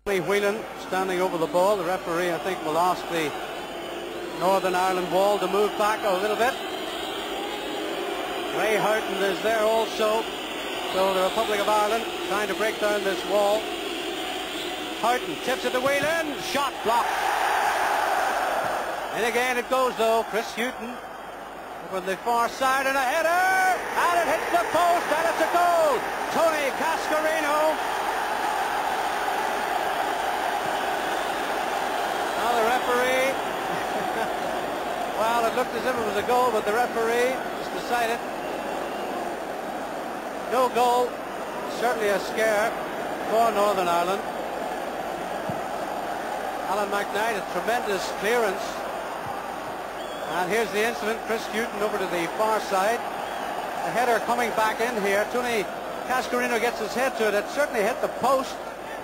Whelan standing over the ball. The referee, I think, will ask the Northern Ireland wall to move back a little bit. Houghton is there also. So the Republic of Ireland trying to break down this wall. Houghton tips it to Whelan. Shot blocked. And again it goes though. Hughton over the far side and a header. And it hits the post and it's a goal. Tony Cascarino. Now the referee. Well, it looked as if it was a goal, but the referee just decided no goal. Certainly a scare for Northern Ireland. Alan McKnight, a tremendous clearance. And here's the incident. Hughton over to the far side. The header coming back in here. Tony Cascarino gets his head to it. It certainly hit the post.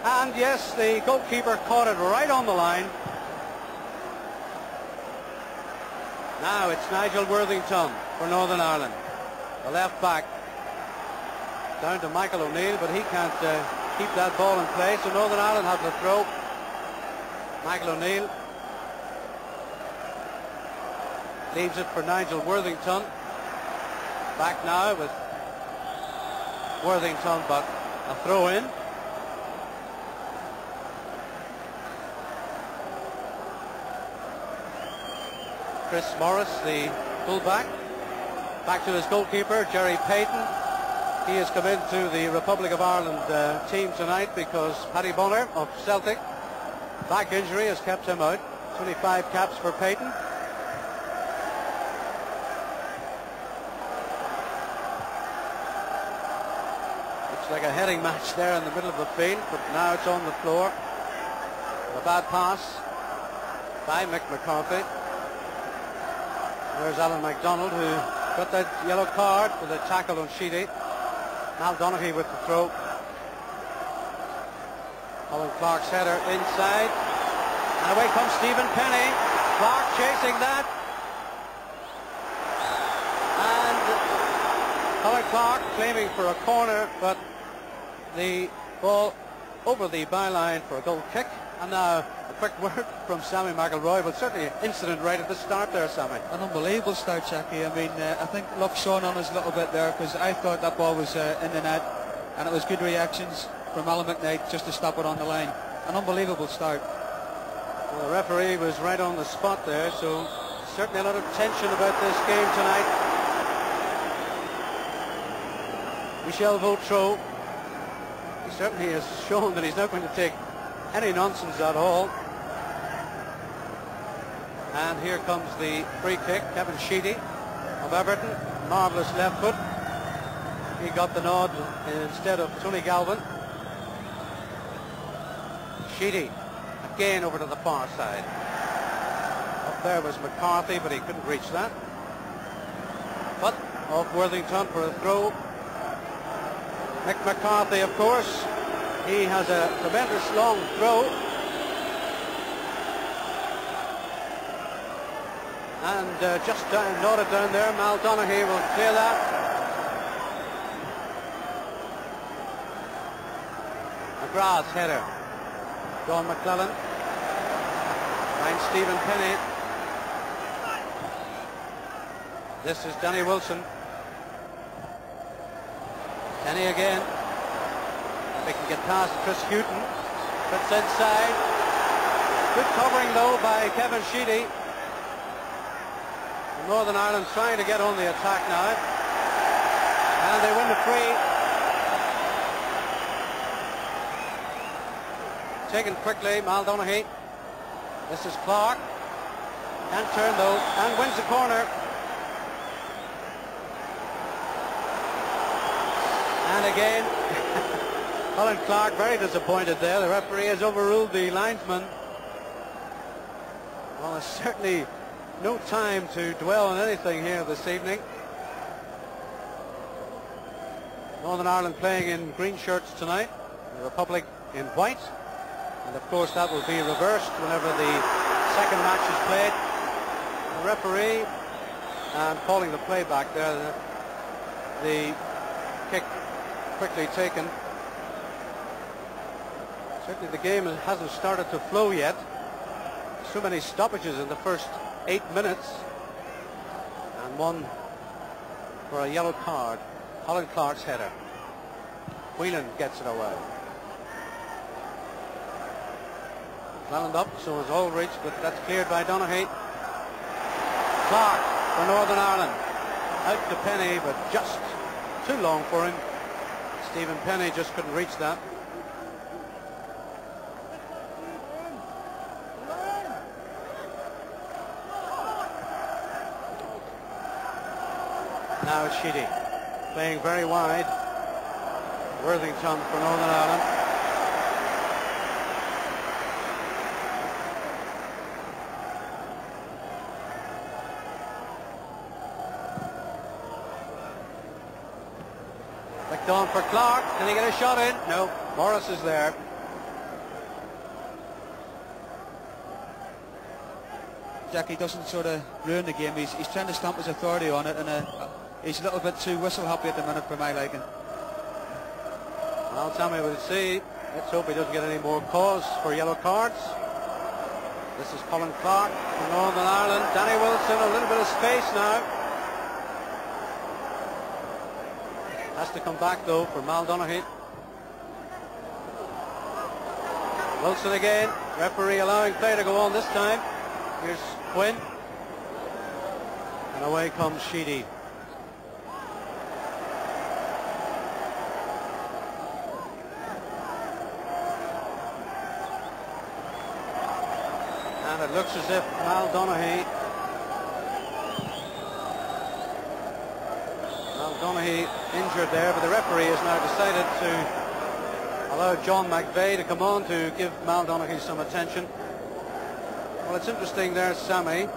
And yes, the goalkeeper caught it right on the line. Now it's Nigel Worthington for Northern Ireland. The left back. Down to Michael O'Neill, but he can't keep that ball in play. So Northern Ireland have the throw. Michael O'Neill leaves it for Nigel Worthington. Back now with Worthington, but a throw in. Chris Morris, the fullback, back to his goalkeeper, Gerry Peyton. He has come into the Republic of Ireland team tonight because Paddy Bonner of Celtic, back injury, has kept him out. 25 caps for Peyton. Looks like a heading match there in the middle of the field, but now it's on the floor. A bad pass by Mick McCarthy. There's Alan MacDonald, who got that yellow card for the tackle on Sheedy. Mal Donaghy with the throw. Colin Clarke's header inside. And away comes Stephen Penny. Clarke chasing that. And Colin Clarke claiming for a corner, but the ball over the byline for a goal kick. And now a quick word from Sammy McElroy, but certainly an incident right at the start there, Sammy. An unbelievable start, Jackie. I mean, I think luck shone on us a little bit there, because I thought that ball was in the net, and it was good reactions from Alan McKnight just to stop it on the line. An unbelievable start. Well, the referee was right on the spot there, so certainly a lot of tension about this game tonight. Michel Vautreau, he certainly has shown that he's not going to take any nonsense at all. And here comes the free kick. Kevin Sheedy of Everton, marvellous left foot. He got the nod instead of Tony Galvin. Sheedy again over to the far side. Up there was McCarthy, but he couldn't reach that. But off Worthington for a throw. Mick McCarthy, of course, he has a tremendous long throw. And just nodded down there, Mal Donaghy will clear that. McGrath's header. John McClellan finds Stephen Penny. This is Danny Wilson. Penny again. They can get past Hughton. Fits inside. Good covering though by Kevin Sheedy. Northern Ireland trying to get on the attack now. And they win the free. Taken quickly, Mal Donaghy. This is Clarke. Can't turn though, and wins the corner. And again, Colin Clarke very disappointed there. The referee has overruled the linesman. Well, there's certainly no time to dwell on anything here this evening. Northern Ireland playing in green shirts tonight, the Republic in white. And of course that will be reversed whenever the second match is played. The referee, and calling the play back there, the kick quickly taken. Certainly the game hasn't started to flow yet. So many stoppages in the first 8 minutes. And one for a yellow card. Clarke's header. Whelan gets it away. Flattened up, so is Aldridge, but that's cleared by Donaghy. Clarke for Northern Ireland. Out to Penny, but just too long for him. Stephen Penny just couldn't reach that. Now it's Sheedy playing very wide. Worthington for Northern Ireland. McDonald for Clarke. Can he get a shot in? No. Morris is there. Jackie doesn't sort of ruin the game. He's trying to stamp his authority on it, and he's a little bit too whistle happy at the minute for my liking. Well, Tommy will see. Let's hope he doesn't get any more cause for yellow cards. This is Colin Clarke from Northern Ireland. Danny Wilson, a little bit of space now. Has to come back though for Mal Donaghy. Wilson again. Referee allowing play to go on this time. Here's Quinn. And away comes Sheedy. And it looks as if Mal Donaghy injured there, but the referee has now decided to allow John McVeigh to come on to give Mal Donaghy some attention. Well, it's interesting there, Sammy.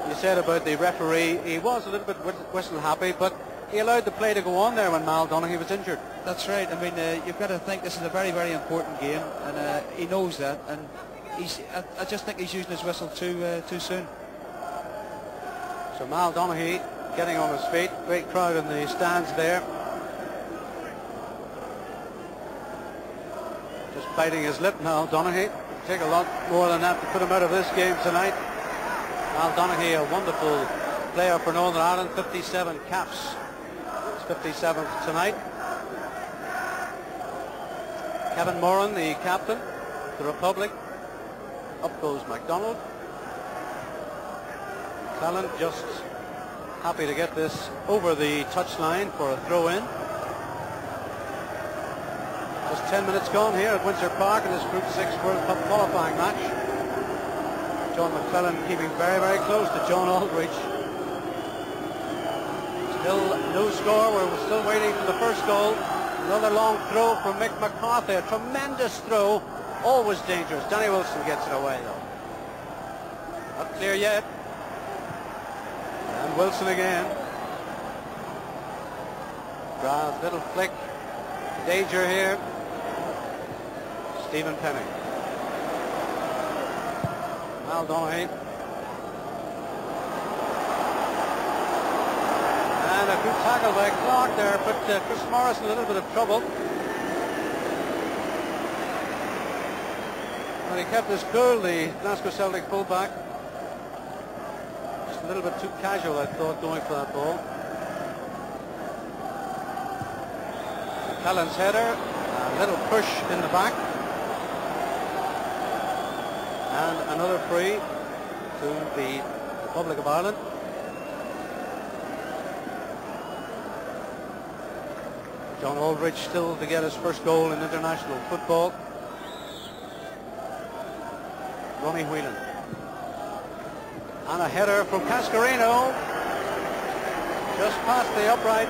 You said about the referee, he was a little bit whistle happy, but he allowed the play to go on there when Mal Donaghy was injured. That's right. I mean, you've got to think this is a very, very important game, and he knows that, and I just think he's using his whistle too soon. So Mal Donaghy getting on his feet. Great crowd in the stands there. Just biting his lip now, Donaghy. Take a lot more than that to put him out of this game tonight. Mal Donaghy, a wonderful player for Northern Ireland. 57 caps. It's 57th tonight. Kevin Moran, the captain, the Republic. Up goes MacDonald. Colin just happy to get this over the touchline for a throw-in. Just 10 minutes gone here at Windsor Park in this Group 6 World Cup qualifying match. John McClellan keeping very, very close to John Aldridge. Still no score. We're still waiting for the first goal. Another long throw from Mick McCarthy. A tremendous throw. Always dangerous. Danny Wilson gets it away though. Not clear yet. And Wilson again. McGrath, little flick. Danger here. Stephen Penny. Mal Donaghy. And a good tackle by Clarke there, but Chris Morris in a little bit of trouble. Well, he kept his cool, the Glasgow Celtic fullback. Just a little bit too casual, I thought, going for that ball. Callan's header, a little push in the back. And another free to the Republic of Ireland. John Aldridge still to get his first goal in international football. Ronnie Whelan. And a header from Cascarino. Just past the upright.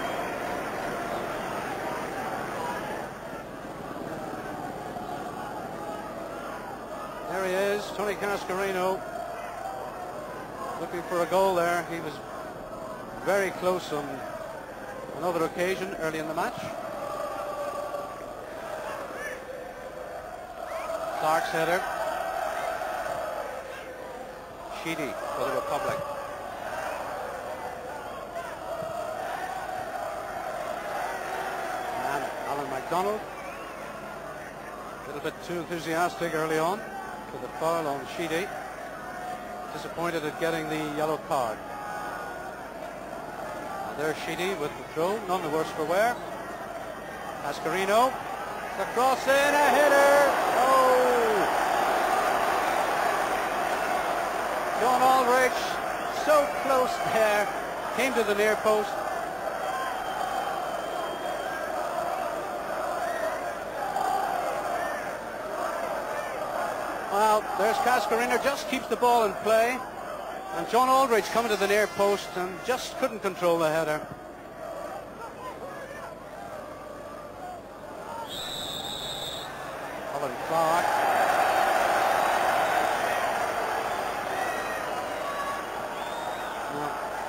There he is, Tony Cascarino, looking for a goal there. He was very close on another occasion early in the match. Clarke's header. Sheedy for the Republic. And Alan MacDonald. little bit too enthusiastic early on with the foul on Sheedy. Disappointed at getting the yellow card. And there's Sheedy with the throw, none the worse for wear. Cascarino, the cross in, a header. Oh! John Aldridge, so close there, came to the near post. Well, there's Cascarino, just keeps the ball in play, and John Aldridge coming to the near post and just couldn't control the header. Clarke.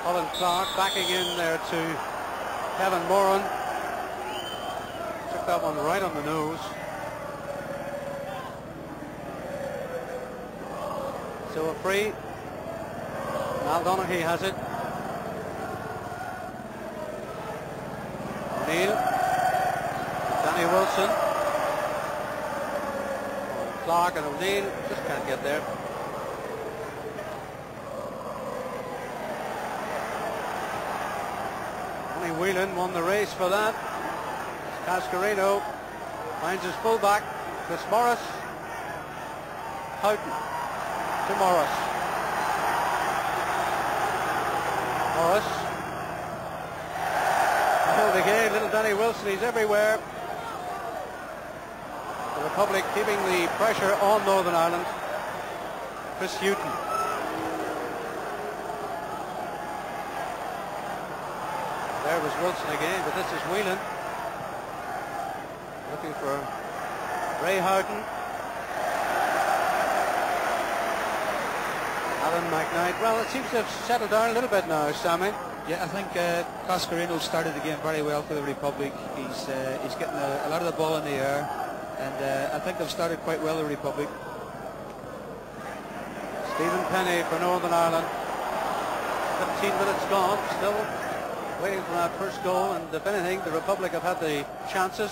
Colin Clarke backing in there to Kevin Moran. Took that one right on the nose. So a free. O'Donoghue has it. O'Neill. Danny Wilson. Clarke and O'Neill just can't get there. Only Whelan won the race for that. Cascarino finds his fullback, Chris Morris. Houghton to Morris. Morris. Held again, little Danny Wilson, he's everywhere. The Republic keeping the pressure on Northern Ireland. Chris Hughton. There was Wilson again, but this is Whelan. Looking for Ray Houghton. Alan McKnight. Well, it seems to have settled down a little bit now, Sammy. Yeah, I think Cascarino started the game very well for the Republic. He's getting a lot of the ball in the air, and I think they've started quite well, the Republic. Stephen Penny for Northern Ireland. 15 minutes gone, still waiting for that first goal, and if anything, the Republic have had the chances.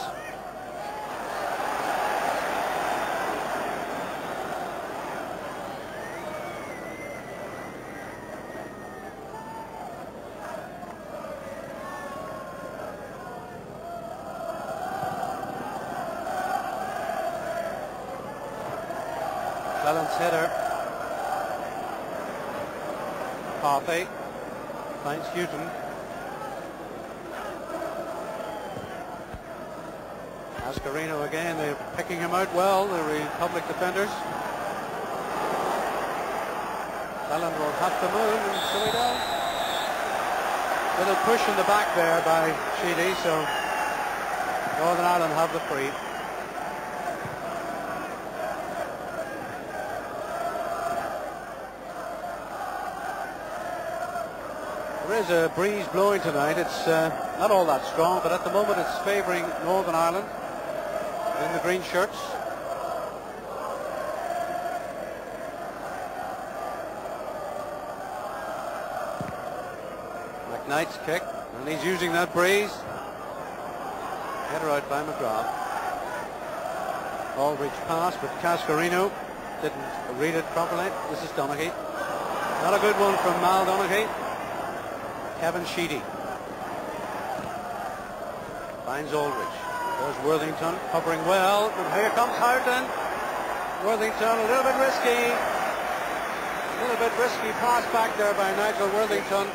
Whelan's header. McCarthy finds Hughton. Cascarino again, they're picking him out well, the Republic defenders. Whelan will have to move, and so he does. Little push in the back there by Sheedy, so Northern Ireland have the free. There is a breeze blowing tonight. It's not all that strong, but at the moment it's favouring Northern Ireland in the green shirts. McKnight's kick, and he's using that breeze. Header out by McGrath. Aldridge pass, but Cascarino didn't read it properly. This is Donoghue. Not a good one from Donoghue. Kevin Sheedy finds Aldridge. There's Worthington covering well, and here comes Houghton. Worthington a little bit risky. Pass back there by Nigel Worthington.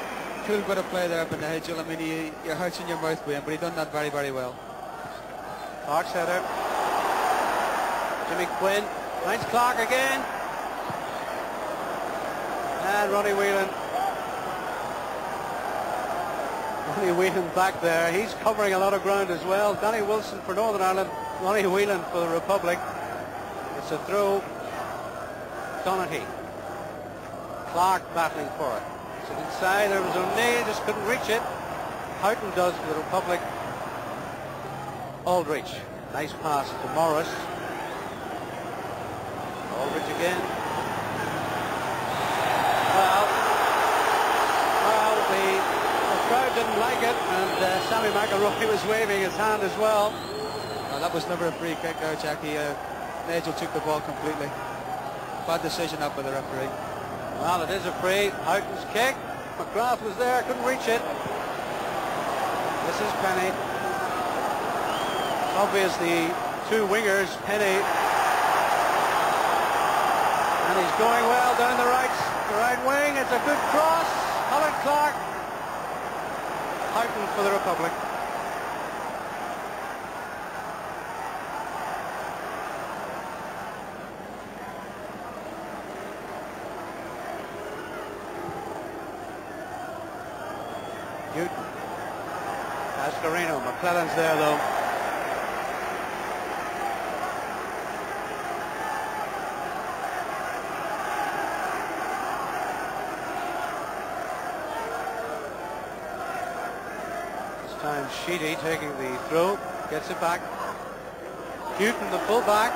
Cool bit of play there up in the hedge. I mean, your heart's in your mouth, Wayne, but he done that very, very well. Clarke's header. Jimmy Quinn finds Clarke again. And Ronnie Whelan. Whelan back there. He's covering a lot of ground as well. Danny Wilson for Northern Ireland. Ronnie Whelan for the Republic. It's a throw. Donoghue. Clarke battling for it. So inside there was O'Neill, just couldn't reach it. Houghton does for the Republic. Aldridge. Nice pass to Morris. Aldridge again. Well, the crowd didn't like it, and Sammy McElroy was waving his hand as well. That was never a free kick there, Jackie. Nigel took the ball completely. Bad decision up by the referee. Well, it is a free. Houghton's kick. McGrath was there, couldn't reach it. This is Penny. Obvious the two wingers, Penny. And he's going well down the right wing. It's a good cross. Clarke. Houghton for the Republic. Hughton. Cascarino. McClellan's there though. This time Sheedy taking the throw. Gets it back. Hughton, the fullback,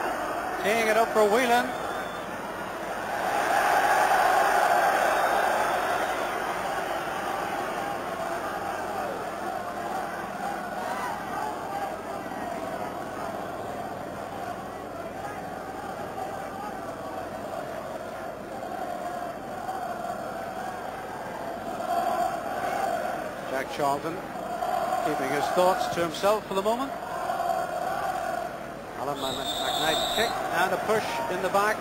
teeing it up for Whelan. Jack Charlton keeping his thoughts to himself for the moment. McKnight kick and a push in the back.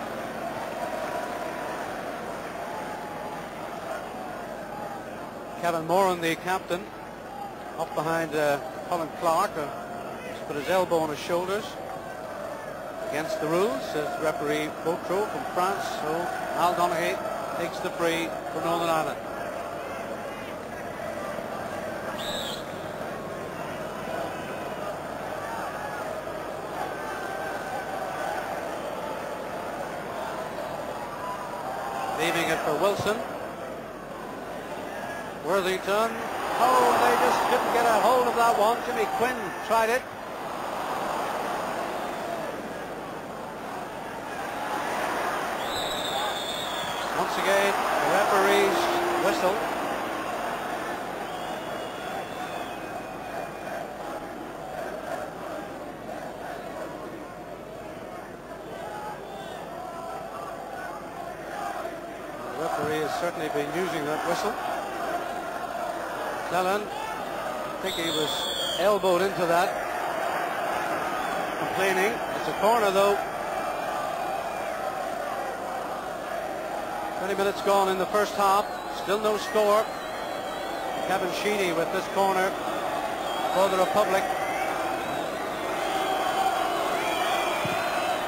Kevin Moran, the captain, up behind Colin Clarke, just put his elbow on his shoulders. Against the rules, says referee Botro from France. So Aldridge takes the free for Northern Ireland. Leaving it for Wilson. Worthington. Oh, they just couldn't get a hold of that one. Jimmy Quinn tried it. Once again, the referee's whistle. The referee has certainly been using that whistle. Colin, I think he was elbowed into that, complaining. It's a corner though. 20 minutes gone in the first half, still no score. Kevin Sheedy with this corner for the Republic.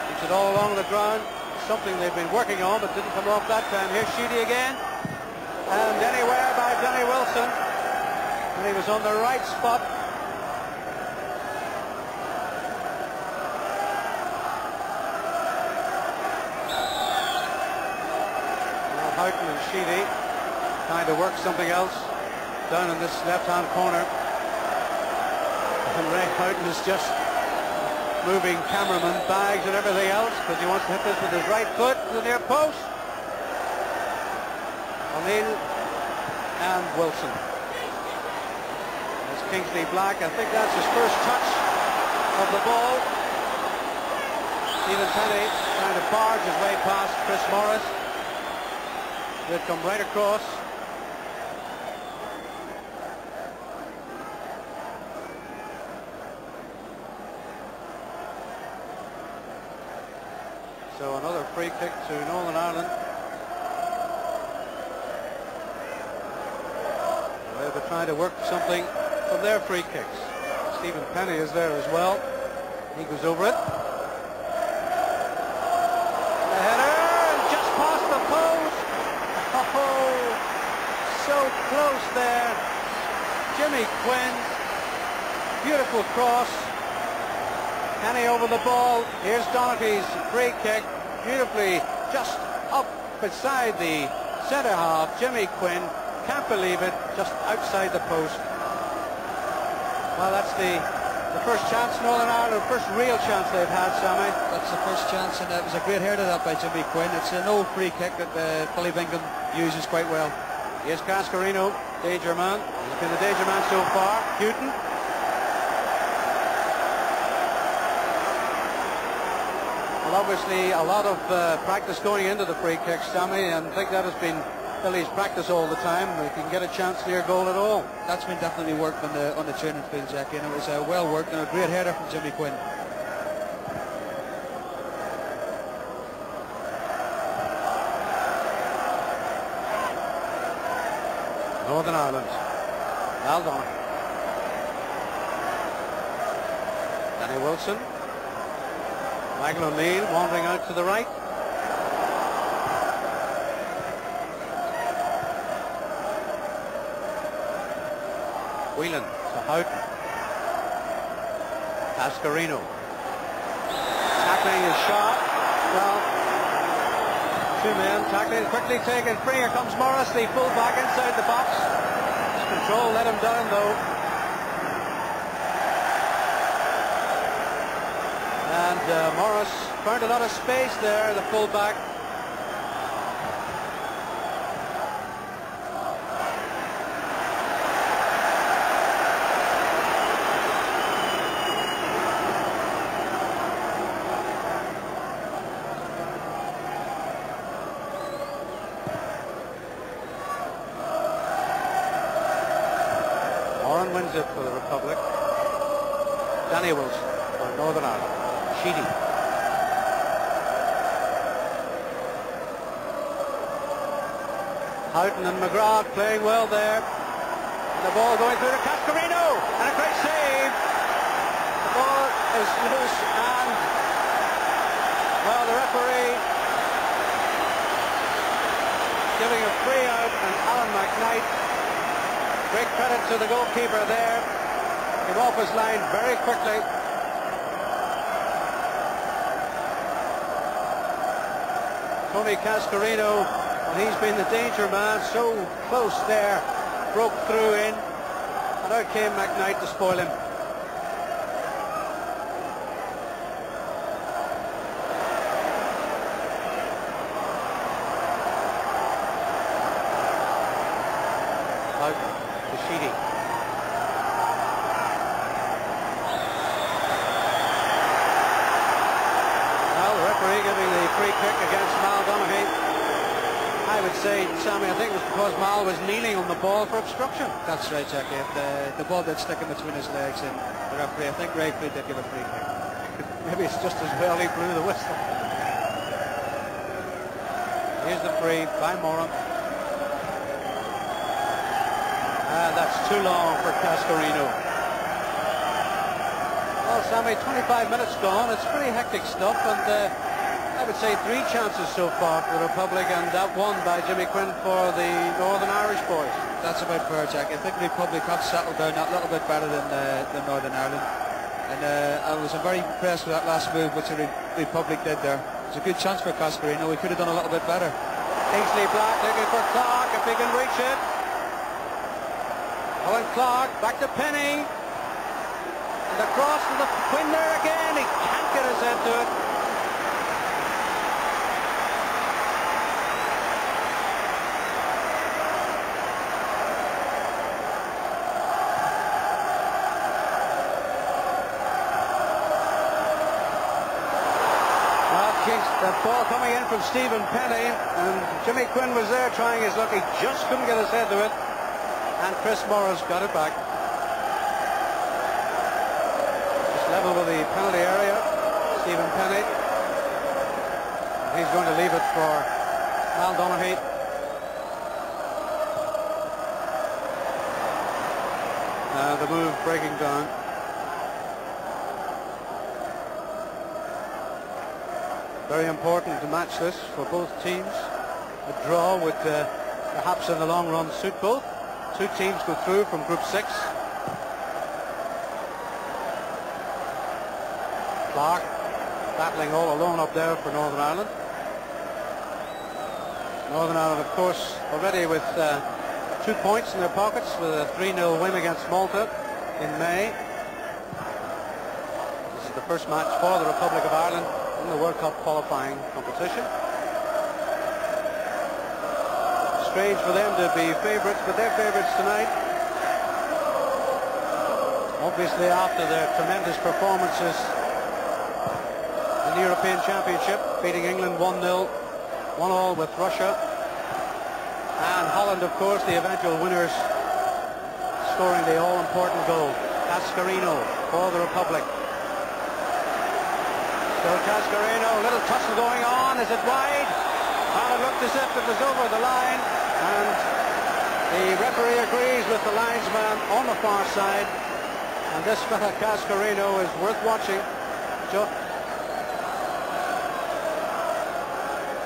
Keeps it all along the ground, something they've been working on but didn't come off that time. Here's Sheedy again, and anywhere by Danny Wilson. And he was on the right spot. Now Houghton and Sheedy trying to work something else down in this left-hand corner. And Ray Houghton is just moving cameraman bags and everything else because he wants to hit this with his right foot to the near post. O'Neill and Wilson. Kingsley Black, I think that's his first touch of the ball. Stephen Penny trying to barge his way past Chris Morris. They'd come right across. So another free kick to Northern Ireland. They've been trying to work something from their free kicks. Stephen Penny is there as well. He goes over it. The header just past the post. Oh, so close there. Jimmy Quinn. Beautiful cross. Penny over the ball. Here's Doherty's free kick. Beautifully just up beside the centre half. Jimmy Quinn. Can't believe it. Just outside the post. Well, that's the first chance Northern Ireland, first real chance they've had, Sammy. That's the first chance, and it was a great header that by Jimmy Quinn. It's an old free kick that Billy Bingham uses quite well. Here's Cascarino, danger man. He's been the danger man so far. Hughton. Well, obviously a lot of practice going into the free kick, Sammy, and I think that has been Billy's practice all the time. If he can get a chance near goal at all. That's been definitely worked on the training field, Jackie, and it was well worked, and a great header from Jimmy Quinn. Northern Ireland. Aldridge. Danny Wilson. Michael O'Neill wandering out to the right. Whelan to Houghton. Cascarino. Tackling is sharp. Well, two men tackling, quickly taken free. Here comes Morris, the full back inside the box. His control let him down though. And Morris found a lot of space there, the full back. Moran wins it for the Republic. Danny Wilson for Northern Ireland. Sheedy. Houghton and McGrath playing well there. And the ball going through to Cascarino. And a great save. The ball is loose and, well, the referee giving a free out, and Alan McKnight, great credit to the goalkeeper there. Came off his line very quickly. Tony Cascarino, well, he's been the danger man, so close there, broke through in, and out came McKnight to spoil him. Out to Sheedy. Well, the referee giving the free kick against I would say, Sammy, I think it was because Mal was kneeling on the ball for obstruction. That's right, Jackie. If the ball did stick in between his legs, and the referee, I think rightfully did give a free kick. Maybe it's just as well he blew the whistle. Here's the free by Moran. And that's too long for Cascarino. Well, Sammy, 25 minutes gone. It's pretty hectic stuff, and I would say 3 chances so far for the Republic, and that one by Jimmy Quinn for the Northern Irish boys. That's about fair, Jack. I think the Republic have settled down a little bit better than Northern Ireland, and I was very impressed with that last move which the Republic did there. It was a good chance for Cascarino. We could have done a little bit better. Kingsley Black looking for Clarke if he can reach it. Owen Clarke back to Penny, and the cross to the Quinn there again. He can't get his head to it. The ball coming in from Stephen Penny, and Jimmy Quinn was there trying his luck. He just couldn't get his head to it, and Chris Morris got it back. Just level with the penalty area. Stephen Penny. He's going to leave it for Aldridge. The move breaking down. Very important to match this for both teams. A draw would perhaps in the long run suit both. 2 teams go through from Group 6. Clarke battling all alone up there for Northern Ireland. Northern Ireland, of course, already with 2 points in their pockets with a 3-0 win against Malta in May. This is the first match for the Republic of Ireland in the World Cup qualifying competition. Strange for them to be favourites, but they're favourites tonight. Obviously after their tremendous performances in in the European Championship, beating England 1-0, 1-1 with Russia. And Holland, of course, the eventual winners, scoring the all-important goal. Cascarino for the Republic. Still Cascarino, little tussle going on. Is it wide? And it looked as if it was over the line. And the referee agrees with the linesman on the far side. And this fella Cascarino is worth watching.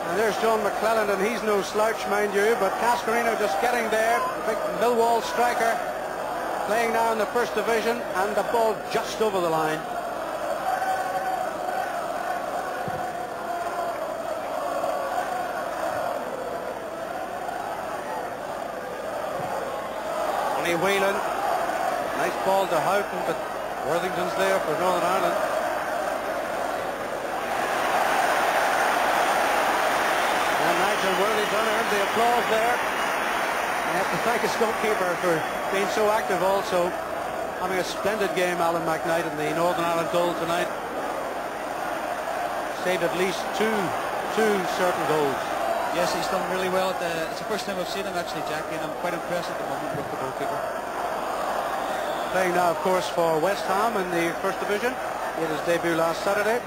And there's John McClellan, and he's no slouch, mind you, but Cascarino just getting there. The big Millwall striker playing now in the First Division, and the ball just over the line. Ronnie Whelan, nice ball to Houghton, but Worthington's there for Northern Ireland. And Worthington earned the applause there. I have to thank his goalkeeper for being so active, also having a splendid game, Alan McKnight, in the Northern Ireland goal tonight. Saved at least two certain goals. Yes, he's done really well. It's the first time I've seen him actually, Jackie, and I'm quite impressed at the moment with the goalkeeper. Playing now, of course, for West Ham in the First Division. He had his debut last Saturday.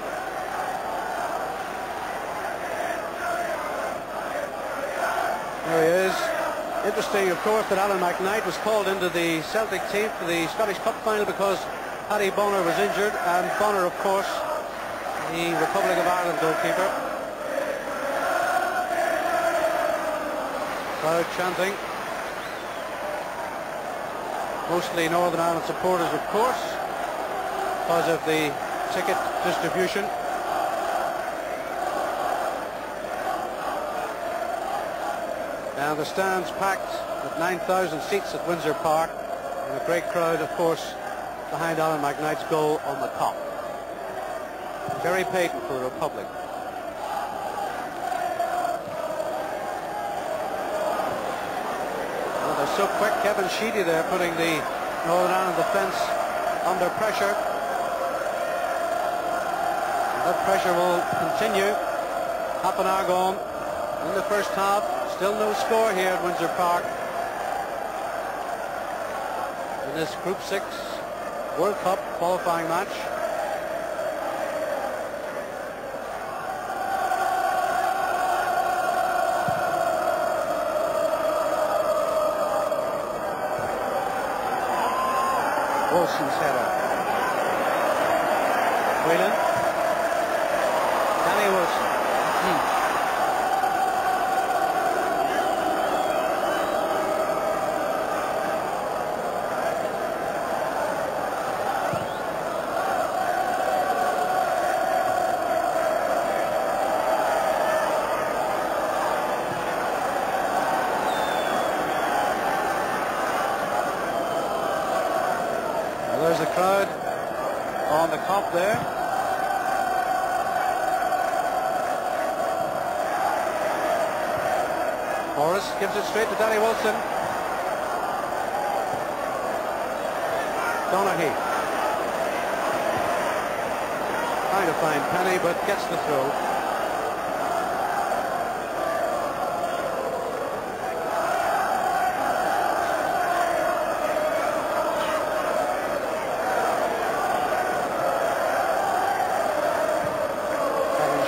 There he is. Interesting, of course, that Alan McKnight was called into the Celtic team for the Scottish Cup final because Paddy Bonner was injured, and Bonner, of course, the Republic of Ireland goalkeeper. Crowd chanting. Mostly Northern Ireland supporters, of course, because of the ticket distribution. And the stands packed with 9,000 seats at Windsor Park, and a great crowd, of course, behind Alan McKnight's goal on the top. Gerry Peyton for the Republic. Well, they're so quick. Kevin Sheedy there putting the Northern Ireland defence under pressure. And that pressure will continue. Half an hour gone in the first half. Still no score here at Windsor Park in this Group 6 World Cup qualifying match. Wilson's header. Whelan. Danny Wilson. There's the crowd on the Kop there. Morris gives it straight to Danny Wilson. Donaghy trying to find Penny, but gets the throw.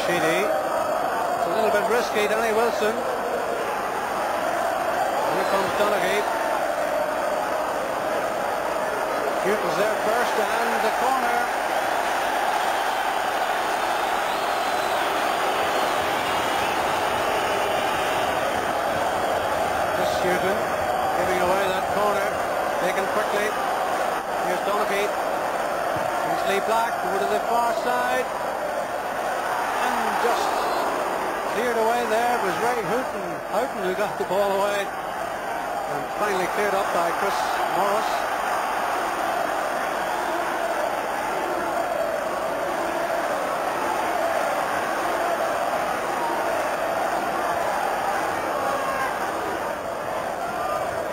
Sheedy. It's a little bit risky, Danny Wilson. Here comes Donaghy. Houghton's there first, and the corner. Just Houghton giving away that corner. Taken quickly. Here's Donaghy. Lee Black over to the far side. Just cleared away there. It was Houghton who got the ball away, and finally cleared up by Chris Morris.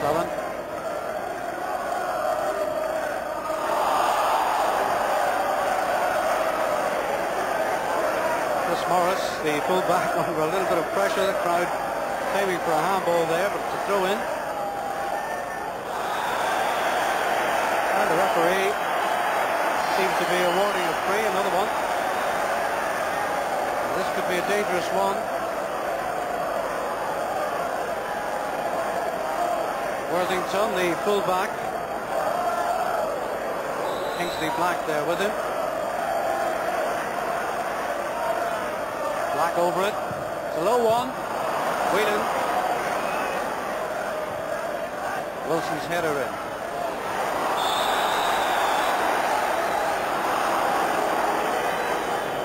Colin. the full-back under a little bit of pressure. The crowd claiming for a handball there, but it's a throw in. And the referee seems to be awarding a free, another one. This could be a dangerous one. Worthington, the full-back. Kingsley Black there with him. Black over it. It's a low one. Whelan. Wilson's header in.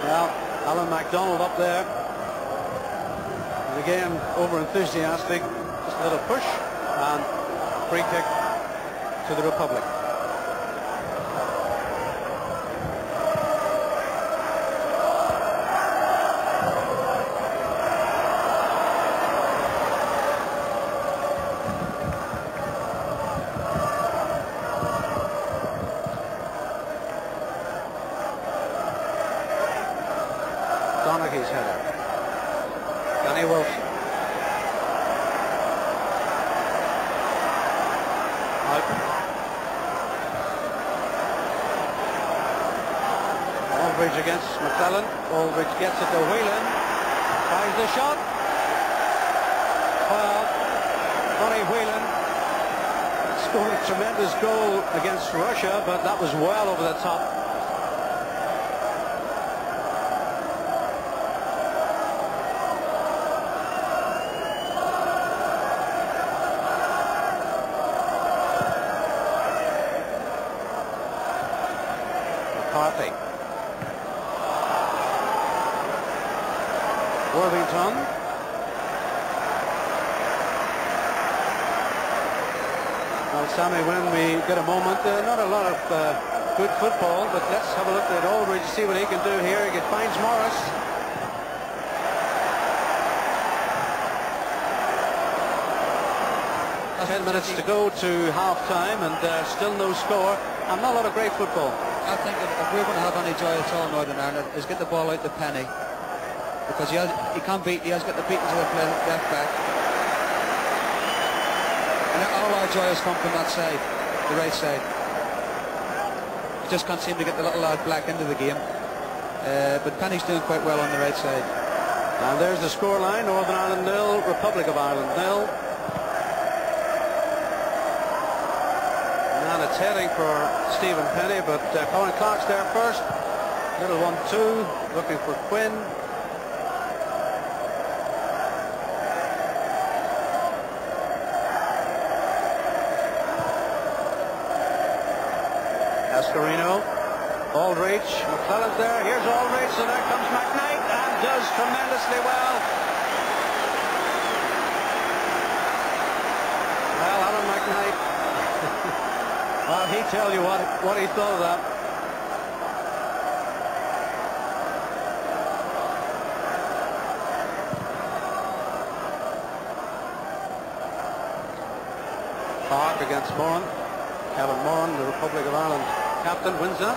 Now, Alan MacDonald up there. And again, over enthusiastic. Just a little push. And free kick to the Republic. Donaghy's header. Danny Wilson. Houghton. Aldridge against McClellan. Aldridge gets it to Whelan. Tries the shot. Well, Ronnie Whelan scored a tremendous goal against Russia, but that was well over the top. McCarthy. Worthington. Well, Sammy, when we get a moment, not a lot of good football, but let's have a look at Aldridge, see what he can do here. He finds Morris. That's 10 minutes to go to half-time, and still no score, and not a lot of great football. I think if we're going to have any joy at all, Northern Ireland, is get the ball out to Penny, because he can't beat. He has got the beat into the left back, and all our joy has come from that side, the right side. We just can't seem to get the little lad Black into the game, but Penny's doing quite well on the right side. And there's the scoreline: Northern Ireland 0, Republic of Ireland 0. And it's heading for Stephen Penny, but Colin Clarke's there first. Little 1-2, looking for Quinn. Cascarino, Aldridge, McClellan's there. Here's Aldridge, so there comes McKnight, and does tremendously well. Well, Alan McKnight. Well, he'd tell you what he thought of that. Clarke against Moran. Kevin Moran, the Republic of Ireland captain, wins that.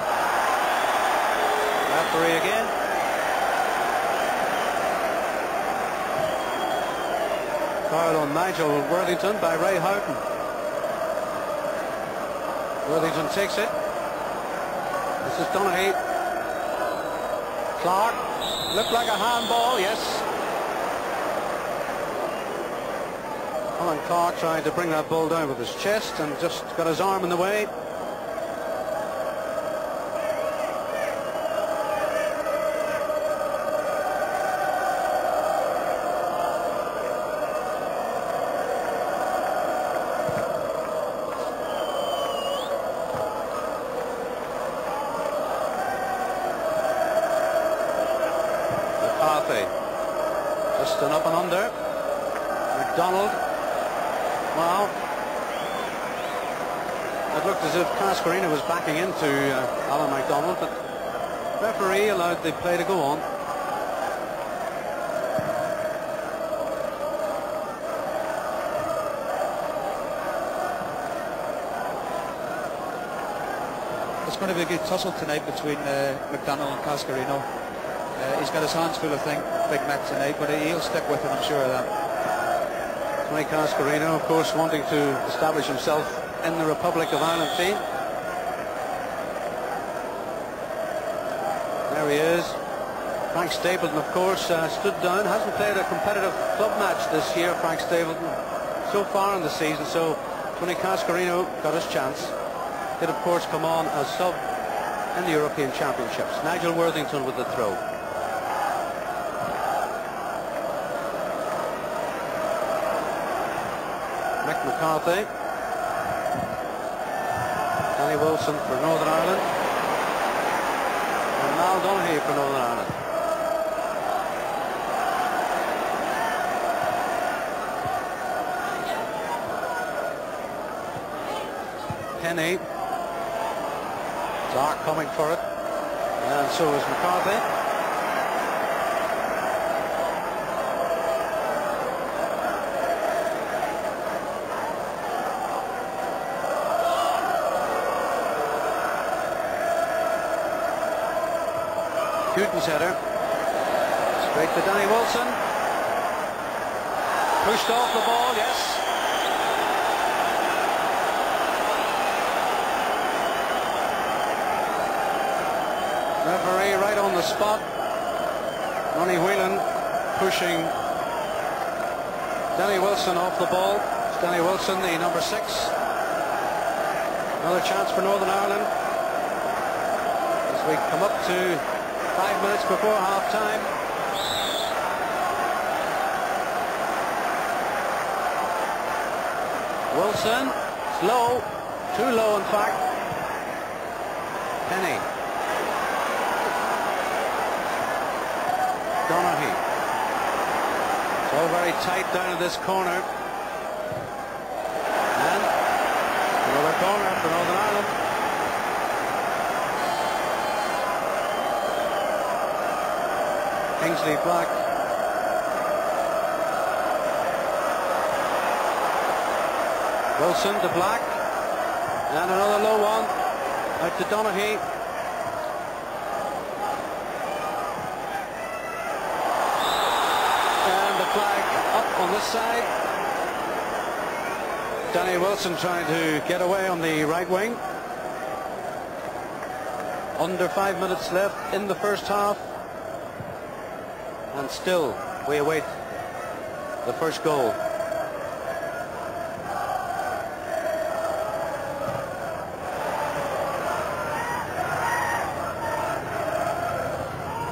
Referee again. Foul on Nigel Worthington by Ray Houghton. Worthington takes it. This is Donaghy. Clarke. Looked like a handball, yes. Colin Clarke trying to bring that ball down with his chest and just got his arm in the way. Just an up and under. McDonald. Well, it looked as if Cascarino was backing into Alan MacDonald, but referee allowed the play to go on. It's going to be a good tussle tonight between McDonald and Cascarino. He's got his hands full, I think, Big Mick tonight, but he'll stick with it, I'm sure of that. Mike Cascarino, of course, wanting to establish himself in the Republic of Ireland team. There he is. Frank Stapleton, of course, stood down. Hasn't played a competitive club match this year, Frank Stapleton, so far in the season. So Tony Cascarino got his chance. Did, of course, come on as sub in the European Championships. Nigel Worthington with the throw. Mick McCarthy. Danny Wilson for Northern Ireland. And Mal Donaghy for Northern Ireland. Kenny. Clarke coming for it. And so is McCarthy. Houghton's header. Straight to Danny Wilson. Pushed off the ball, yes. Referee right on the spot. Ronnie Whelan pushing Danny Wilson off the ball. It's Danny Wilson, the number 6. Another chance for Northern Ireland as we come up to 5 minutes before half time. Wilson, it's low, too low in fact. Penny. Donaghy. It's all very tight down in this corner. And another corner for Northern Ireland. Kingsley Black. Wilson to Black. And another low one. Out to Donaghy. Flag up on this side. Danny Wilson trying to get away on the right wing. Under 5 minutes left in the first half. And still we await the first goal.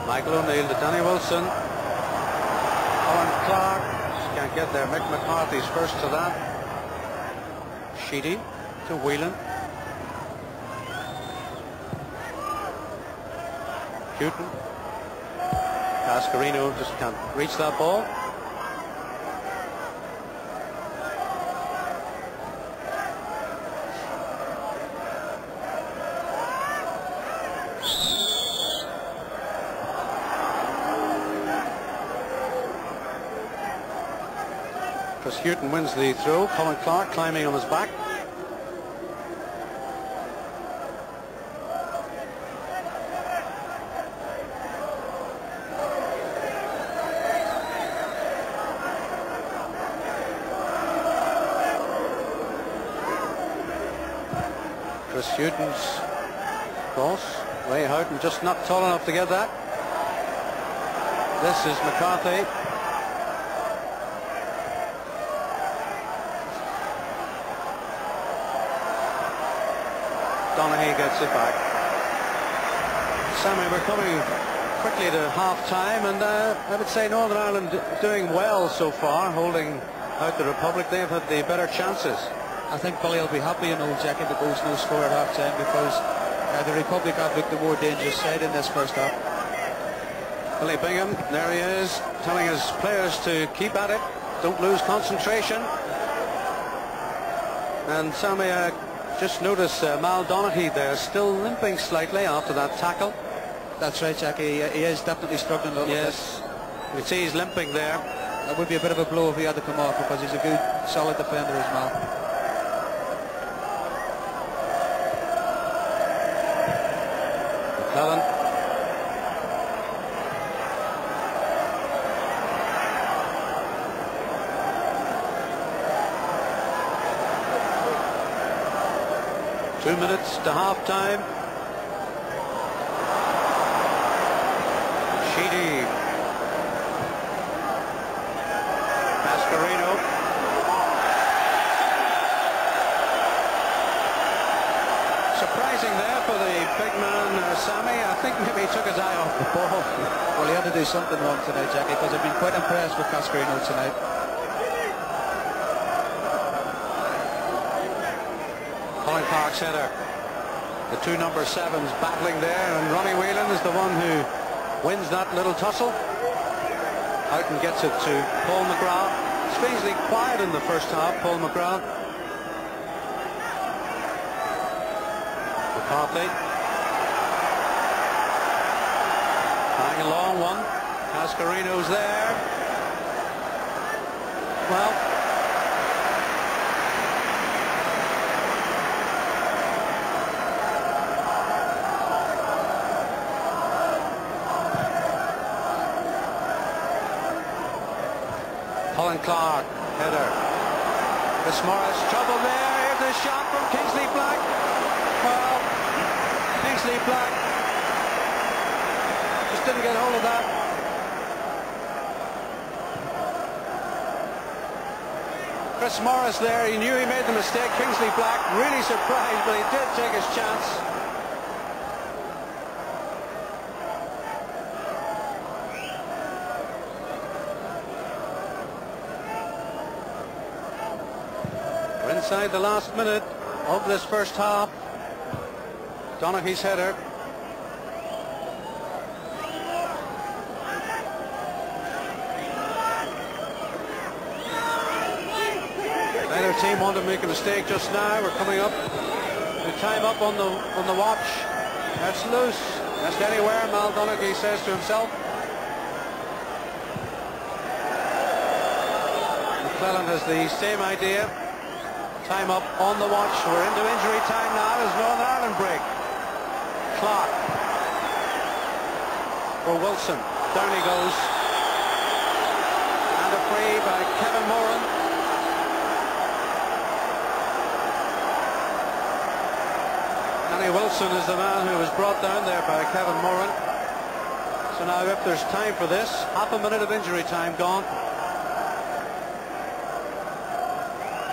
Michael O'Neill to Danny Wilson. Clarke, just can't get there. Mick McCarthy's first to that. Sheedy to Whelan. Hughton. Cascarino just can't reach that ball. Hughton wins the throw. Colin Clarke climbing on his back. Chris Hughton's cross. Ray Houghton just not tall enough to get that. This is McCarthy. Donaghy gets it back. Sammy, we're coming quickly to half-time, and I would say Northern Ireland doing well so far, holding out the Republic. They've had the better chances. I think Billy will be happy, you know, Jack, if it goes no score at half-time, because the Republic have looked the more dangerous side in this first half. Billy Bingham, there he is, telling his players to keep at it, don't lose concentration. And Sammy, just notice Mal Donaghy there, still limping slightly after that tackle. That's right, Jack. He is definitely struggling a little bit. Yes, you can see he's limping there. That would be a bit of a blow if he had to come off, because he's a good, solid defender as well. Colin. 2 minutes to half-time. Sheedy. Cascarino. Surprising there for the big man, Sammy. I think maybe he took his eye off the ball. Well, he had to do something wrong tonight, Jackie, because I've been quite impressed with Cascarino tonight. Clarke's header. The two number 7s battling there, and Ronnie Whelan is the one who wins that little tussle. Houghton gets it to Paul McGrath. Strangely quiet in the first half, Paul McGrath. McCarthy. Hang a long one. Cascarino's there. Well, Clarke, header. Chris Morris, trouble there. Here's a shot from Kingsley Black. Well, Kingsley Black just didn't get hold of that. Chris Morris there, he knew he made the mistake. Kingsley Black, really surprised, but he did take his chance. Inside the last minute of this first half. Donaghy's header. Neither team want to make a mistake just now. We're coming up. The time up on the watch. That's loose. That's anywhere, Mal Donaghy says to himself. McClellan has the same idea. Time up on the watch. We're into injury time now as Northern Ireland break. Clarke for Wilson. Down he goes. And a free by Kevin Moran. Danny Wilson is the man who was brought down there by Kevin Moran. So now if there's time for this, half a minute of injury time gone.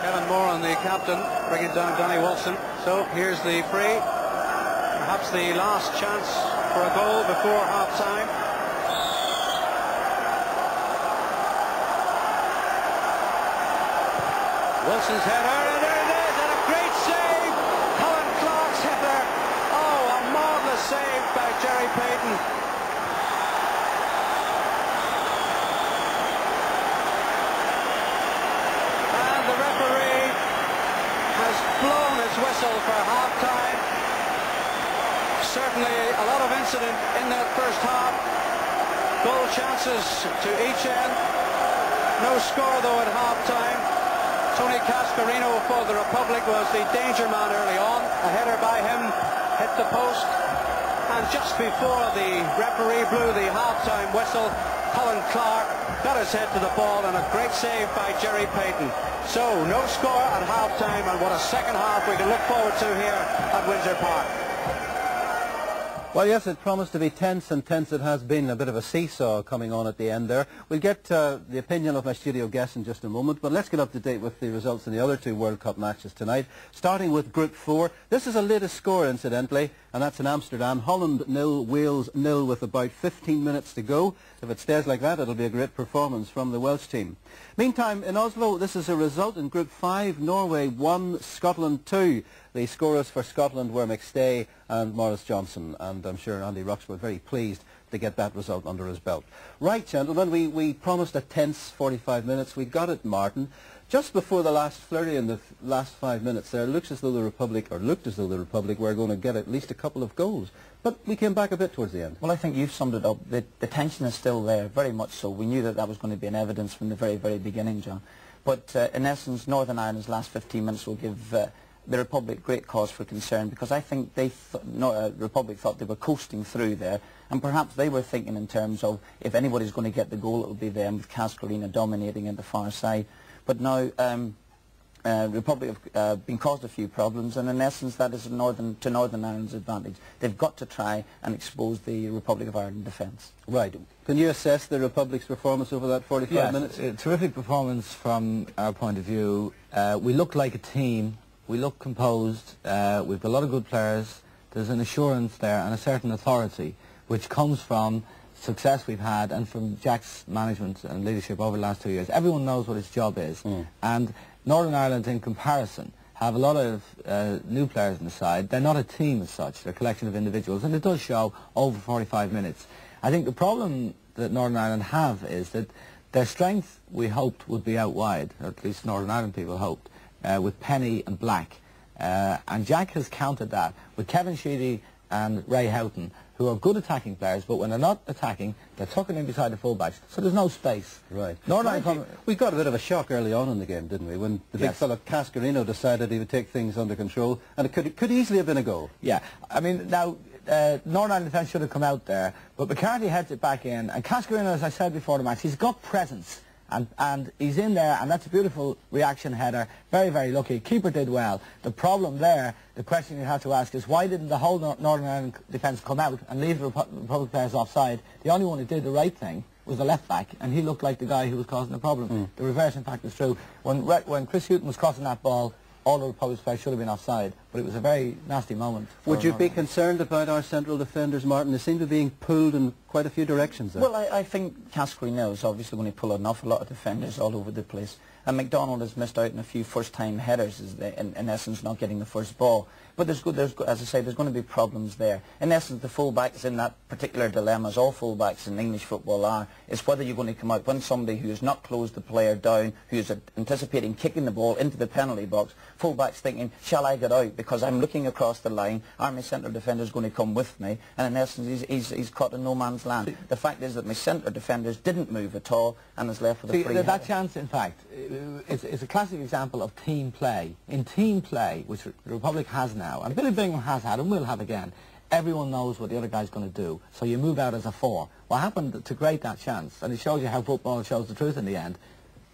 Kevin Moran, the captain, bringing down Danny Wilson. So here's the free. Perhaps the last chance for a goal before half-time. Wilson's header, and there it is, and a great save. Clarke's header. Oh, a marvellous save by Gerry Peyton. Blown its whistle for half-time. Certainly a lot of incident in that first half. Goal chances to each end. No score though at half-time. Tony Cascarino for the Republic was the danger man early on. A header by him hit the post. And just before the referee blew the half-time whistle, Clarke got his head to the ball, and a great save by Gerry Peyton. So no score at half-time, and what a second half we can look forward to here at Windsor Park. Well, yes, it promised to be tense, and tense it has been. A bit of a seesaw coming on at the end there. We'll get the opinion of my studio guest in just a moment, but let's get up to date with the results in the other two World Cup matches tonight, starting with Group 4. This is the latest score, incidentally, and that's in Amsterdam. Holland 0, Wales 0 with about 15 minutes to go. If it stays like that, it'll be a great performance from the Welsh team. Meantime, in Oslo, this is a result in Group 5. Norway 1, Scotland 2. The scorers for Scotland were McStay and Maurice Johnson, and I'm sure Andy Rucks were very pleased to get that result under his belt. Right, gentlemen, we promised a tense 45 minutes. We got it, Martin. Just before the last flurry in the last 5 minutes there, looked as though the Republic were going to get at least a couple of goals. But we came back a bit towards the end. Well, I think you've summed it up. The tension is still there, very much so. We knew that that was going to be an evidence from the very, very beginning, John. But in essence, Northern Ireland's last 15 minutes will give the Republic great cause for concern, because I think the Republic thought they were coasting through there, and perhaps they were thinking in terms of if anybody's going to get the goal, it will be them, with Cascarino dominating at the far side. But now Republic have been caused a few problems, and in essence that is to Northern Ireland's advantage. They've got to try and expose the Republic of Ireland defence. Right. Can you assess the Republic's performance over that 45 minutes? Yes, terrific performance from our point of view. We look like a team. We look composed. We've got a lot of good players. There's an assurance there and a certain authority which comes from success we've had and from Jack's management and leadership over the last 2 years. Everyone knows what his job is. And Northern Ireland, in comparison, have a lot of new players in the side. They're not a team as such. They're a collection of individuals, and it does show over 45 minutes. I think the problem that Northern Ireland have is that their strength, we hoped, would be out wide, or at least Northern Ireland people hoped, with Penny and Black. And Jack has countered that with Kevin Sheedy and Ray Houghton, who are good attacking players, but when they're not attacking, they're tucking in beside the fullbacks, so there's no space. Right. Northern We got a bit of a shock early on in the game, didn't we, when the big fella Cascarino decided he would take things under control, and it could easily have been a goal. Yeah, I mean, now, Northern Ireland defence should have come out there, but McCarthy heads it back in, and Cascarino, as I said before the match, he's got presence. And he's in there, and that's a beautiful reaction header. Very, very lucky. Keeper did well. The problem there, the question you have to ask is, why didn't the whole Northern Ireland defence come out and leave the Republic players offside? The only one who did the right thing was the left back, and he looked like the guy who was causing the problem. The reverse, in fact, was true. When Chris Hughton was crossing that ball, all the Republic's players should have been offside, but it was a very nasty moment. Would you be concerned about our central defenders, Martin? They seem to be being pulled in quite a few directions there. Well, I think Cascarino is obviously going to pull an awful lot of defenders all over the place. And McDonald has missed out on a few first-time headers, in essence not getting the first ball. But as I say, there's going to be problems there. In essence, the full-backs in that particular dilemma, as all full-backs in English football are, is whether you're going to come out when somebody who has not closed the player down, who's anticipating kicking the ball into the penalty box, full-backs thinking, shall I get out because I'm looking across the line, are my centre defenders going to come with me? And in essence, he's caught in no man's land. The fact is that my centre defenders didn't move at all and is left with a free that chance, in fact, it's a classic example of team play. In team play, which the Republic has now, and Billy Bingham has had and will have again, everyone knows what the other guy's going to do, so you move out as a 4. What happened to create that chance, and it shows you how football shows the truth in the end,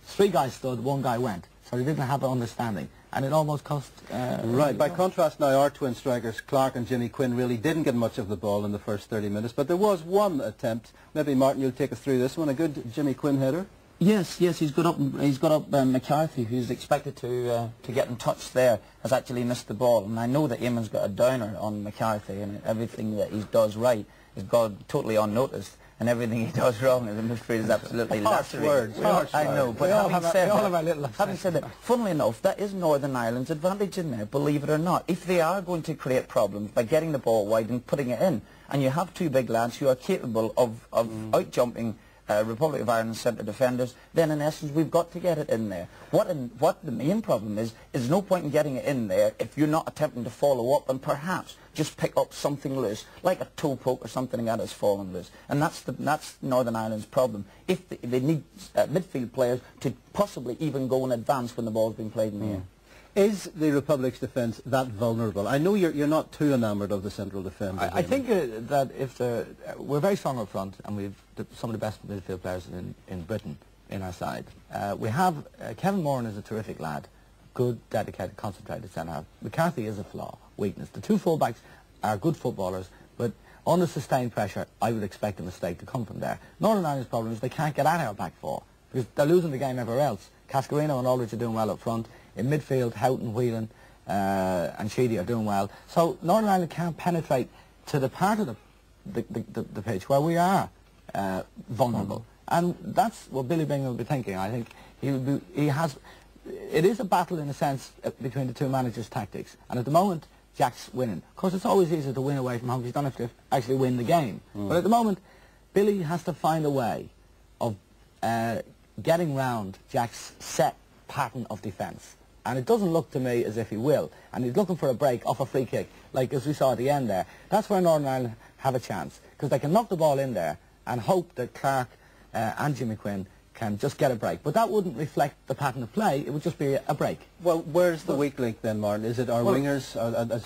3 guys stood, 1 guy went, so they didn't have an understanding, and it almost cost... right, by contrast now, our twin strikers, Clarke and Jimmy Quinn, really didn't get much of the ball in the first 30 minutes, but there was one attempt. Maybe, Martin, you'll take us through this one, a good Jimmy Quinn header. Yes, he's got up McCarthy, who's expected to get in touch there, has actually missed the ball. And I know that Eamon's got a downer on McCarthy, and everything that he does right is gone totally unnoticed, and everything he does wrong in the midfield is absolutely lacerated. I know, but having said that, funnily enough, that is Northern Ireland's advantage in there, believe it or not. If they are going to create problems by getting the ball wide and putting it in, and you have 2 big lads who are capable of out-jumping Republic of Ireland centre defenders, then in essence we've got to get it in there. What the main problem is no point in getting it in there if you're not attempting to follow up and perhaps just pick up something loose, like a toe poke or something that has fallen loose. And that's Northern Ireland's problem. If they need midfield players to possibly even go in advance when the ball's been played in the air. Is the Republic's defence that vulnerable? I know you're not too enamoured of the central defenders. I think that if we're very strong up front, and we've some of the best midfield players in Britain in our side. We have Kevin Moran is a terrific lad, good, dedicated, concentrated centre-half. McCarthy is a flaw, weakness. The 2 full-backs are good footballers, but under sustained pressure, I would expect a mistake to come from there. Northern Ireland's problem is they can't get at our back 4, because they're losing the game everywhere else. Cascarino and Aldridge are doing well up front. In midfield, Houghton, Whelan and Sheedy are doing well. So Northern Ireland can't penetrate to the part of the pitch where we are vulnerable. And that's what Billy Bingham will be thinking. I think it is a battle in a sense between the 2 managers' tactics. And at the moment, Jack's winning. Of course, it's always easier to win away from home because you don't have to actually win the game. But at the moment, Billy has to find a way of getting round Jack's set pattern of defence. And it doesn't look to me as if he will. And he's looking for a break off a free kick, like as we saw at the end there. That's where Northern Ireland have a chance, because they can knock the ball in there and hope that Clarke and Jimmy Quinn can just get a break. But that wouldn't reflect the pattern of play, it would just be a break. Well, where's the weak link then, Martin? Is it our wingers?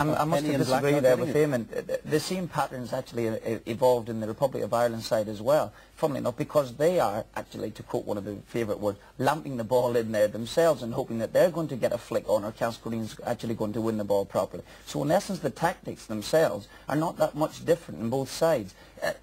I must disagree there with Eamon. The same patterns actually evolved in the Republic of Ireland side as well. funnily enough, because they are actually, to quote one of the favourite words, lamping the ball in there themselves and hoping that they're going to get a flick on, or Cascarino's actually going to win the ball properly. So in essence, the tactics themselves are not that much different on both sides.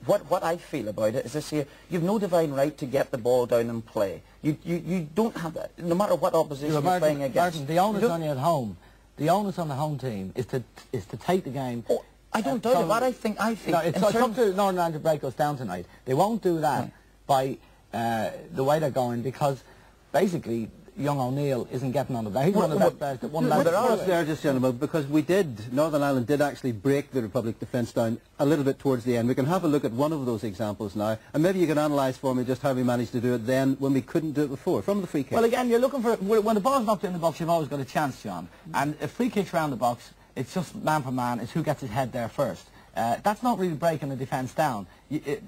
What I feel about it is this here: you've no divine right to get the ball down and play. You don't have that, no matter what opposition you're playing against. Martin, the onus on you at home, the onus on the home team is to take the game. Oh, I don't doubt it. What I think no, it's up to Northern Ireland to break us down tonight. They won't do that by the way they're going, because basically young O'Neill isn't getting on the back. He's one of the best players that won that. There are us there, just gentlemen, because Northern Ireland did actually break the Republic defence down a little bit towards the end. We can have a look at one of those examples now, and maybe you can analyse for me just how we managed to do it then when we couldn't do it before, from the free kick. Well, again, you're looking for, when the ball's knocked in the box, you've always got a chance, John. And if free kicks round the box, it's just man for man, it's who gets his head there first. That's not really breaking the defence down.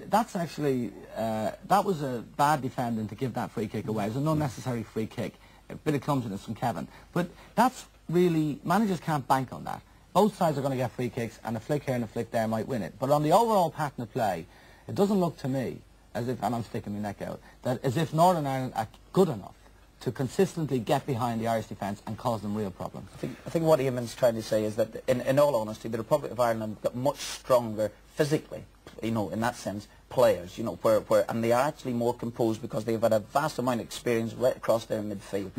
That's actually, that was a bad defending to give that free kick away. It was an unnecessary free kick, a bit of clumsiness from Kevin. But that's really, managers can't bank on that. Both sides are going to get free kicks, and a flick here and a flick there might win it. But on the overall pattern of play, it doesn't look to me as if, and I'm sticking my neck out, that as if Northern Ireland are good enough to consistently get behind the Irish defence and cause them real problems. I think what Eamon's trying to say is that, in all honesty, the Republic of Ireland have got much stronger physically, in that sense, players, and they are actually more composed because they've had a vast amount of experience right across their midfield.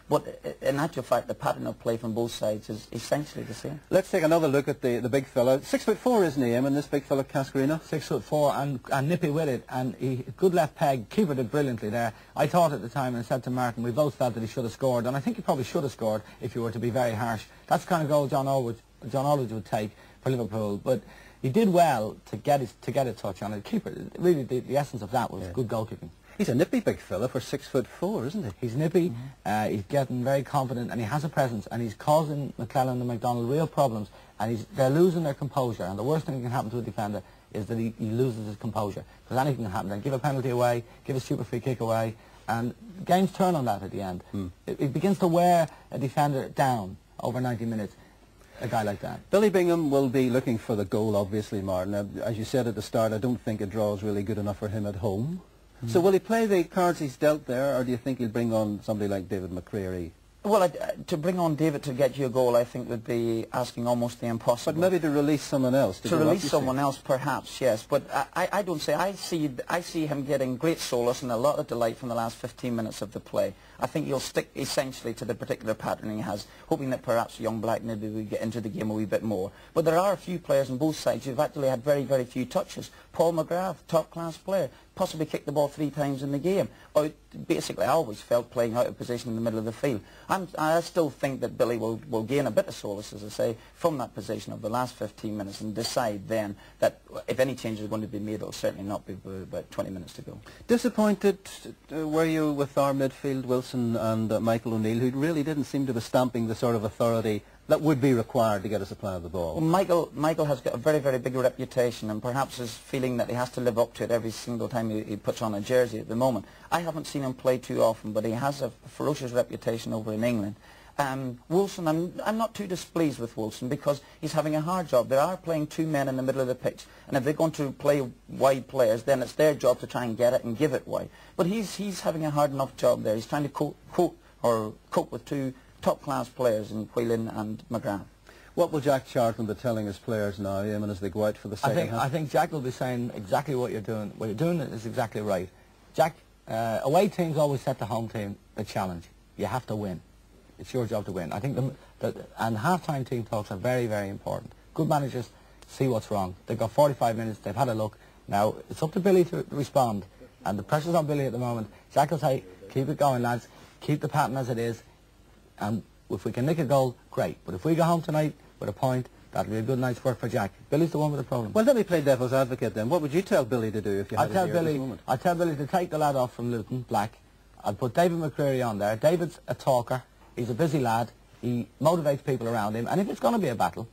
But in actual fact, the pattern of play from both sides is essentially the same. Let's take another look at the big fella. 6'4", isn't he, Eamon, this big fella, Cascarino? 6'4", and nippy with it, and good left peg, keeper did brilliantly there. I thought at the time, and I said to Martin, we both felt that he should have scored, and I think he probably should have scored if you were to be very harsh. That's the kind of goal John Aldridge would take for Liverpool, but he did well to get a touch on it. Keeper, really, the essence of that was good goalkeeping. He's a nippy big fella for 6'4", isn't he? He's nippy, he's getting very confident, and he has a presence, and he's causing McClellan and McDonald real problems, and they're losing their composure, and the worst thing that can happen to a defender is that he loses his composure, because anything can happen. Then give a penalty away, give a stupid free kick away, and games turn on that at the end. It begins to wear a defender down over 90 minutes. A guy like that. Billy Bingham will be looking for the goal, obviously, Martin. As you said at the start, I don't think a draw is really good enough for him at home. So will he play the cards he's dealt there, or do you think he'll bring on somebody like David McCreary? Well, to bring on David to get you a goal, I think, would be asking almost the impossible. But maybe to release someone else. To release someone else, perhaps, yes. But I don't say. I see him getting great solace and a lot of delight from the last 15 minutes of the play. I think he'll stick essentially to the particular pattern he has, hoping that perhaps young Black maybe will get into the game a wee bit more. But there are a few players on both sides who've actually had very, very few touches. Paul McGrath, top-class player, possibly kicked the ball 3 times in the game. Basically, I always felt playing out of position in the middle of the field. I still think that Billy will gain a bit of solace, as I say, from that position of the last 15 minutes and decide then that if any changes are going to be made, it'll certainly not be about 20 minutes to go. Disappointed were you with our midfield, Wilson and Michael O'Neill, who really didn't seem to be stamping the sort of authority that would be required to get a supply of the ball? Well, Michael has got a very, very big reputation, and perhaps is feeling that he has to live up to it every single time he puts on a jersey at the moment. I haven't seen him play too often, but he has a ferocious reputation over in England. Wilson, I'm not too displeased with Wilson because he's having a hard job. They are playing 2 men in the middle of the pitch, and if they're going to play wide players, then it's their job to try and get it and give it wide. But he's having a hard enough job there. He's trying to cope with 2 top-class players in Whelan and McGrath. What will Jack Charlton be telling his players now, Eamon, as they go out for the second half? I think Jack will be saying exactly what you're doing. What you're doing is exactly right. Jack, away teams always set the home team the challenge. You have to win. It's your job to win. I think and half-time team talks are very, very important. Good managers see what's wrong. They've got 45 minutes. They've had a look. Now, it's up to Billy to respond, and the pressure's on Billy at the moment. Jack will say, keep it going, lads. Keep the pattern as it is. And if we can nick a goal, great. But if we go home tonight with a point, that'll be a good night's work for Jack. Billy's the one with the problem. Well, let me play devil's advocate then. What would you tell Billy to do if you had his ear at this moment? I'd tell Billy to take the lad off from Luton, Black. I'd put David McCreary on there. David's a talker. He's a busy lad. He motivates people around him. And if it's going to be a battle,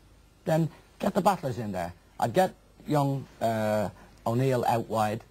then get the battlers in there. I'd get young O'Neill out wide.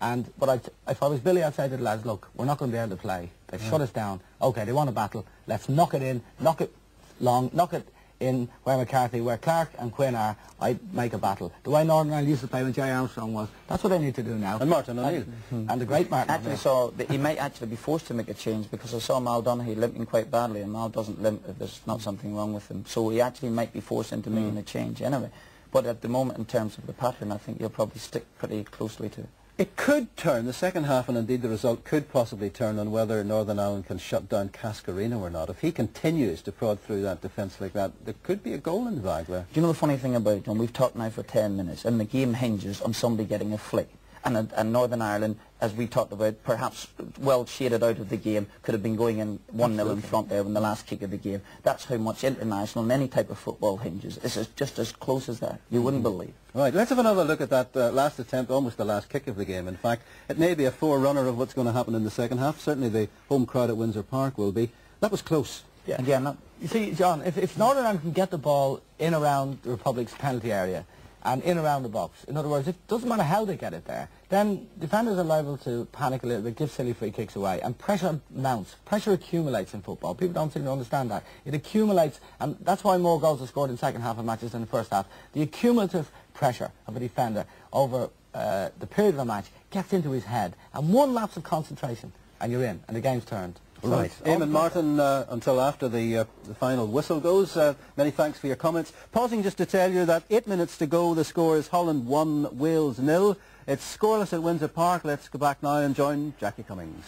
But if I was Billy, I'd say to the lads, look, we're not going to be able to play. They've shut us down. Okay, they want a battle. Let's knock it in, knock it long, knock it in where McCarthy, where Clarke and Quinn are, I make a battle. The way Northern Ireland used to play when Jerry Armstrong was, that's what they need to do now. And Martin O'Neill. And the great Martin Actually saw that he might actually be forced to make a change, because I saw Mal Donaghy limping quite badly, and Mal doesn't limp if there's not something wrong with him. So he actually might be forced into making a change anyway. But at the moment, in terms of the pattern, I think you'll probably stick pretty closely to it. It could turn, the second half, and indeed the result could possibly turn on whether Northern Ireland can shut down Cascarino or not. If he continues to prod through that defence like that, there could be a goal in the bag there. Do you know the funny thing about it, John? We've talked now for 10 minutes, and the game hinges on somebody getting a flick. And Northern Ireland, as we talked about, perhaps well shaded out of the game, could have been going in 1-0 in front there in the last kick of the game. That's how much international and any type of football hinges. This is just as close as that. You wouldn't believe. Right, let's have another look at that last attempt, almost the last kick of the game. In fact, it may be a forerunner of what's going to happen in the second half. Certainly the home crowd at Windsor Park will be. That was close. Yeah. Again, you see, John, if Northern Ireland can get the ball in around the Republic's penalty area, and in around the box. In other words, it doesn't matter how they get it there. Then defenders are liable to panic a little bit, give silly free kicks away, and pressure mounts. Pressure accumulates in football. People don't seem to understand that. It accumulates, and that's why more goals are scored in second half of matches than the first half. The accumulative pressure of a defender over the period of a match gets into his head, and one lapse of concentration, and you're in, and the game's turned. Right. Eamon Martin, until after the final whistle goes, many thanks for your comments. Pausing just to tell you that 8 minutes to go, the score is Holland 1, Wales 0. It's scoreless at Windsor Park. Let's go back now and join Jackie Cummings.